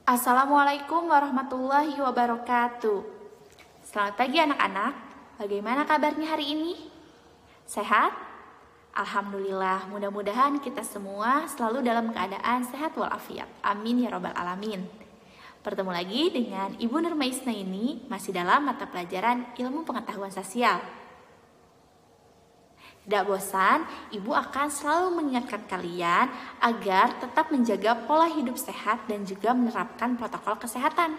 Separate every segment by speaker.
Speaker 1: Assalamualaikum warahmatullahi wabarakatuh. Selamat pagi anak-anak. Bagaimana kabarnya hari ini? Sehat? Alhamdulillah, mudah-mudahan kita semua selalu dalam keadaan sehat walafiat. Amin ya robbal alamin. Bertemu lagi dengan Ibu Nurma Isnaini masih dalam mata pelajaran Ilmu Pengetahuan Sosial. Tidak bosan, Ibu akan selalu mengingatkan kalian agar tetap menjaga pola hidup sehat dan juga menerapkan protokol kesehatan.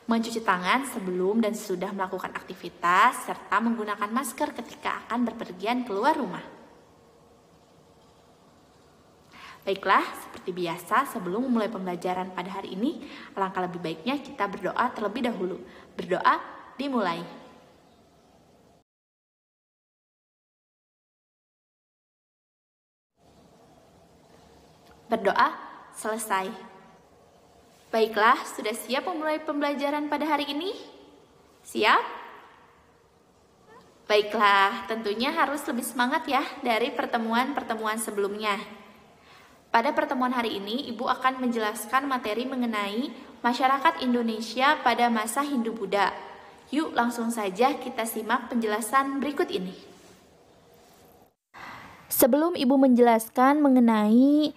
Speaker 1: Mencuci tangan sebelum dan sesudah melakukan aktivitas, serta menggunakan masker ketika akan berpergian keluar rumah. Baiklah, seperti biasa sebelum memulai pembelajaran pada hari ini, alangkah lebih baiknya kita berdoa terlebih dahulu. Berdoa dimulai. Berdoa selesai. Baiklah, sudah siap memulai pembelajaran pada hari ini? Siap? Baiklah, tentunya harus lebih semangat ya dari pertemuan-pertemuan sebelumnya. Pada pertemuan hari ini, Ibu akan menjelaskan materi mengenai masyarakat Indonesia pada masa Hindu-Buddha. Yuk langsung saja kita simak penjelasan berikut ini. Sebelum Ibu menjelaskan mengenai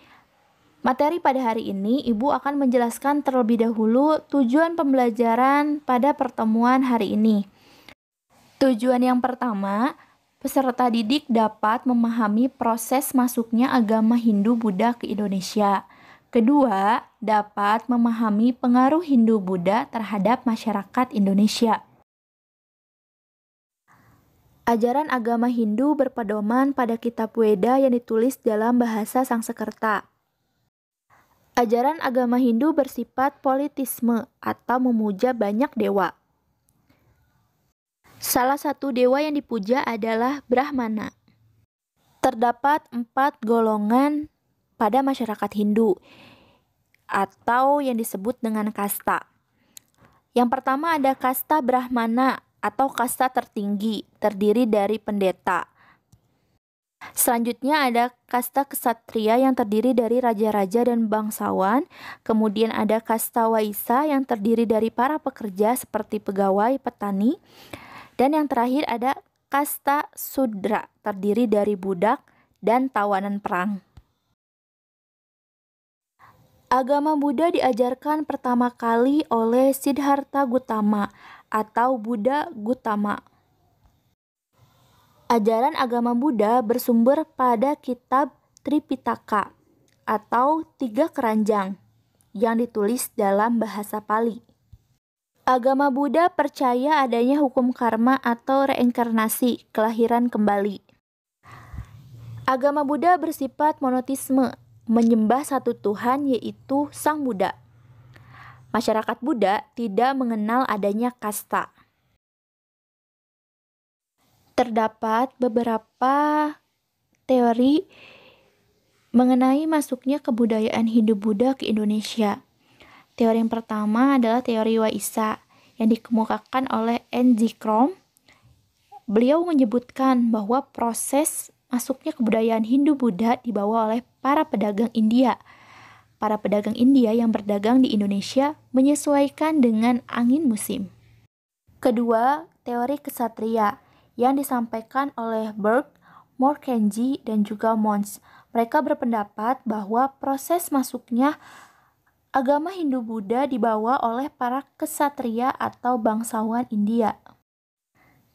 Speaker 1: materi pada hari ini, Ibu akan menjelaskan terlebih dahulu tujuan pembelajaran pada pertemuan hari ini. Tujuan yang pertama, peserta didik dapat memahami proses masuknya agama Hindu-Buddha ke Indonesia. Kedua, dapat memahami pengaruh Hindu-Buddha terhadap masyarakat Indonesia. Ajaran agama Hindu berpedoman pada kitab Weda yang ditulis dalam bahasa Sanskerta. Ajaran agama Hindu bersifat politisme atau memuja banyak dewa. Salah satu dewa yang dipuja adalah Brahmana. Terdapat 4 golongan pada masyarakat Hindu atau yang disebut dengan kasta. Yang pertama ada kasta Brahmana atau kasta tertinggi, terdiri dari pendeta. Selanjutnya ada kasta kesatria yang terdiri dari raja-raja dan bangsawan. Kemudian ada kasta waisa yang terdiri dari para pekerja seperti pegawai, petani. Dan yang terakhir ada kasta sudra, terdiri dari budak dan tawanan perang. Agama Buddha diajarkan pertama kali oleh Siddhartha Gautama atau Buddha Gautama. Ajaran agama Buddha bersumber pada kitab Tripitaka atau 3 keranjang yang ditulis dalam bahasa Pali. Agama Buddha percaya adanya hukum karma atau reinkarnasi, kelahiran kembali. Agama Buddha bersifat monoteisme, menyembah satu Tuhan yaitu Sang Buddha. Masyarakat Buddha tidak mengenal adanya kasta. Terdapat beberapa teori mengenai masuknya kebudayaan Hindu-Buddha ke Indonesia. Teori yang pertama adalah teori Waisa yang dikemukakan oleh N.G. Krom. Beliau menyebutkan bahwa proses masuknya kebudayaan Hindu-Buddha dibawa oleh para pedagang India. Para pedagang India yang berdagang di Indonesia menyesuaikan dengan angin musim. Kedua, teori kesatria yang disampaikan oleh Burke, Morkenji, dan juga Mons. Mereka berpendapat bahwa proses masuknya agama Hindu-Buddha dibawa oleh para kesatria atau bangsawan India.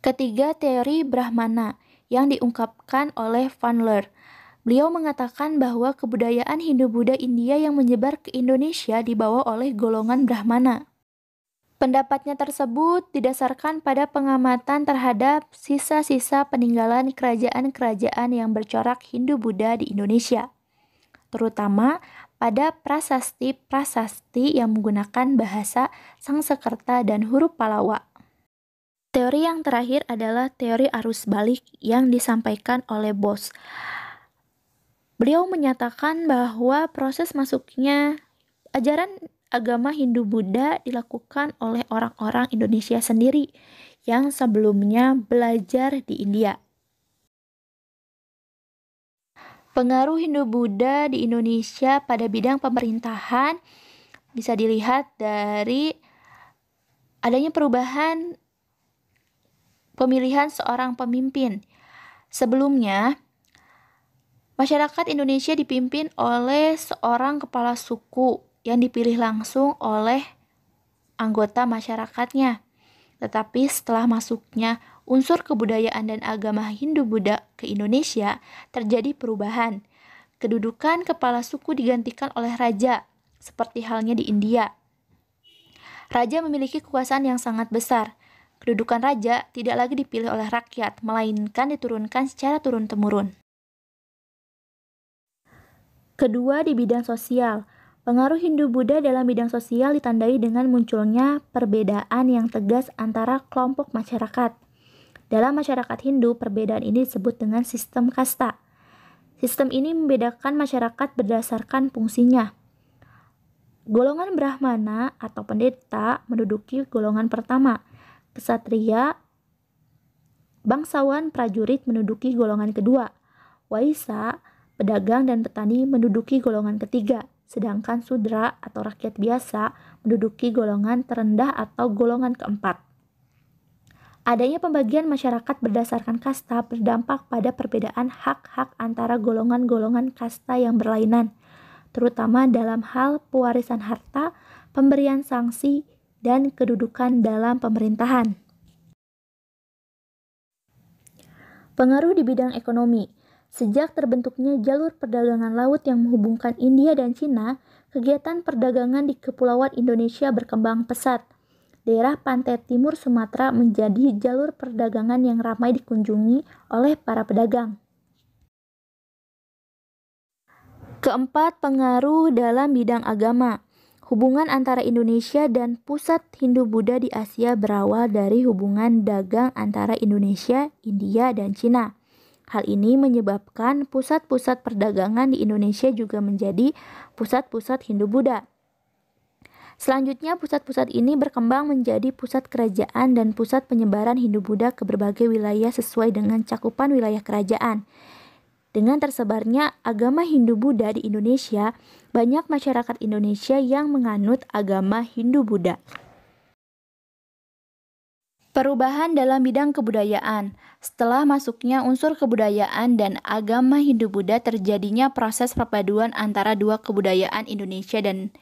Speaker 1: Ketiga, teori Brahmana yang diungkapkan oleh Van Leer. Beliau mengatakan bahwa kebudayaan Hindu-Buddha India yang menyebar ke Indonesia dibawa oleh golongan Brahmana. Pendapatnya tersebut didasarkan pada pengamatan terhadap sisa-sisa peninggalan kerajaan-kerajaan yang bercorak Hindu-Buddha di Indonesia, terutama pada prasasti-prasasti yang menggunakan bahasa Sanskerta dan huruf Palawa. Teori yang terakhir adalah teori arus balik yang disampaikan oleh Bose. Beliau menyatakan bahwa proses masuknya ajaran agama Hindu-Buddha dilakukan oleh orang-orang Indonesia sendiri yang sebelumnya belajar di India. Pengaruh Hindu-Buddha di Indonesia pada bidang pemerintahan, bisa dilihat dari adanya perubahan pemilihan seorang pemimpin. Sebelumnya, masyarakat Indonesia dipimpin oleh seorang kepala suku yang dipilih langsung oleh anggota masyarakatnya. Tetapi setelah masuknya unsur kebudayaan dan agama Hindu-Buddha ke Indonesia, terjadi perubahan. Kedudukan kepala suku digantikan oleh raja, seperti halnya di India. Raja memiliki kekuasaan yang sangat besar. Kedudukan raja tidak lagi dipilih oleh rakyat, melainkan diturunkan secara turun-temurun. Kedua, di bidang sosial. Pengaruh Hindu-Buddha dalam bidang sosial ditandai dengan munculnya perbedaan yang tegas antara kelompok masyarakat. Dalam masyarakat Hindu, perbedaan ini disebut dengan sistem kasta. Sistem ini membedakan masyarakat berdasarkan fungsinya. Golongan Brahmana atau pendeta menduduki golongan pertama. Ksatria, bangsawan, prajurit menduduki golongan kedua. Waisya, pedagang dan petani menduduki golongan ketiga. Sedangkan Sudra atau rakyat biasa menduduki golongan terendah atau golongan keempat. Adanya pembagian masyarakat berdasarkan kasta berdampak pada perbedaan hak-hak antara golongan-golongan kasta yang berlainan, terutama dalam hal pewarisan harta, pemberian sanksi, dan kedudukan dalam pemerintahan. Pengaruh di bidang ekonomi. Sejak terbentuknya jalur perdagangan laut yang menghubungkan India dan Cina, kegiatan perdagangan di Kepulauan Indonesia berkembang pesat. Daerah pantai timur Sumatera menjadi jalur perdagangan yang ramai dikunjungi oleh para pedagang. Keempat, pengaruh dalam bidang agama. Hubungan antara Indonesia dan pusat Hindu-Buddha di Asia berawal dari hubungan dagang antara Indonesia, India, dan Cina. Hal ini menyebabkan pusat-pusat perdagangan di Indonesia juga menjadi pusat-pusat Hindu-Buddha. Selanjutnya, pusat-pusat ini berkembang menjadi pusat kerajaan dan pusat penyebaran Hindu-Buddha ke berbagai wilayah sesuai dengan cakupan wilayah kerajaan. Dengan tersebarnya agama Hindu-Buddha di Indonesia, banyak masyarakat Indonesia yang menganut agama Hindu-Buddha. Perubahan dalam bidang kebudayaan. Setelah masuknya unsur kebudayaan dan agama Hindu-Buddha, terjadinya proses perpaduan antara dua kebudayaan Indonesia dan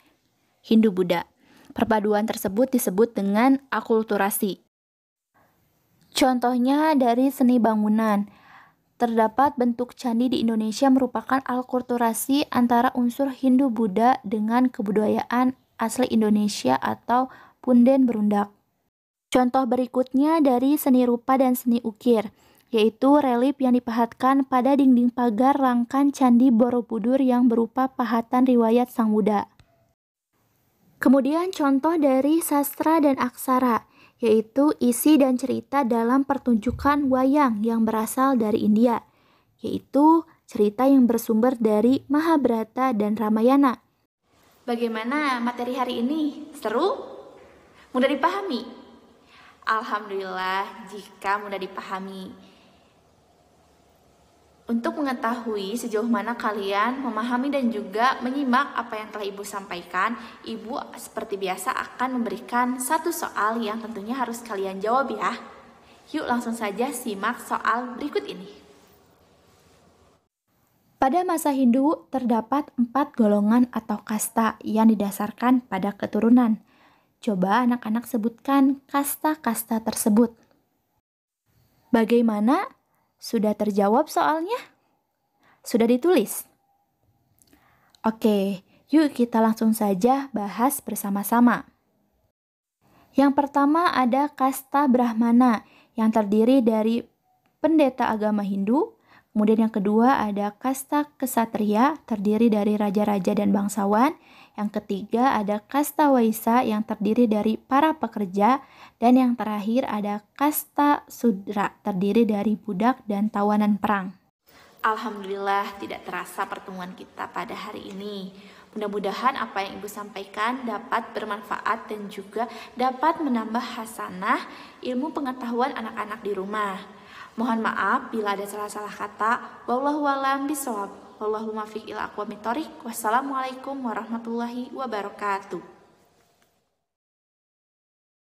Speaker 1: Hindu-Buddha. Perpaduan tersebut disebut dengan akulturasi. Contohnya dari seni bangunan. Terdapat bentuk candi di Indonesia merupakan akulturasi antara unsur Hindu-Buddha dengan kebudayaan asli Indonesia atau punden berundak. Contoh berikutnya dari seni rupa dan seni ukir, yaitu relief yang dipahatkan pada dinding pagar rangkan Candi Borobudur yang berupa pahatan riwayat Sang Buddha. Kemudian contoh dari sastra dan aksara, yaitu isi dan cerita dalam pertunjukan wayang yang berasal dari India, yaitu cerita yang bersumber dari Mahabharata dan Ramayana. Bagaimana materi hari ini? Seru? Mudah dipahami? Alhamdulillah jika mudah dipahami. Untuk mengetahui sejauh mana kalian memahami dan juga menyimak apa yang telah Ibu sampaikan, Ibu seperti biasa akan memberikan satu soal yang tentunya harus kalian jawab ya. Yuk langsung saja simak soal berikut ini. Pada masa Hindu terdapat 4 golongan atau kasta yang didasarkan pada keturunan. Coba anak-anak sebutkan kasta-kasta tersebut. Bagaimana? Sudah terjawab soalnya? Sudah ditulis? Oke, yuk kita langsung saja bahas bersama-sama. Yang pertama ada kasta Brahmana yang terdiri dari pendeta agama Hindu. Kemudian yang kedua ada kasta Ksatria terdiri dari raja-raja dan bangsawan. Yang ketiga ada kasta Waisya yang terdiri dari para pekerja. Dan yang terakhir ada kasta Sudra terdiri dari budak dan tawanan perang. Alhamdulillah tidak terasa pertemuan kita pada hari ini. Mudah-mudahan apa yang Ibu sampaikan dapat bermanfaat dan juga dapat menambah hasanah ilmu pengetahuan anak-anak di rumah. Mohon maaf bila ada salah-salah kata. Wallahu a'lam bishawab. Wallahul muwaffiq ila aqwamit thoriq. Wassalamualaikum warahmatullahi wabarakatuh.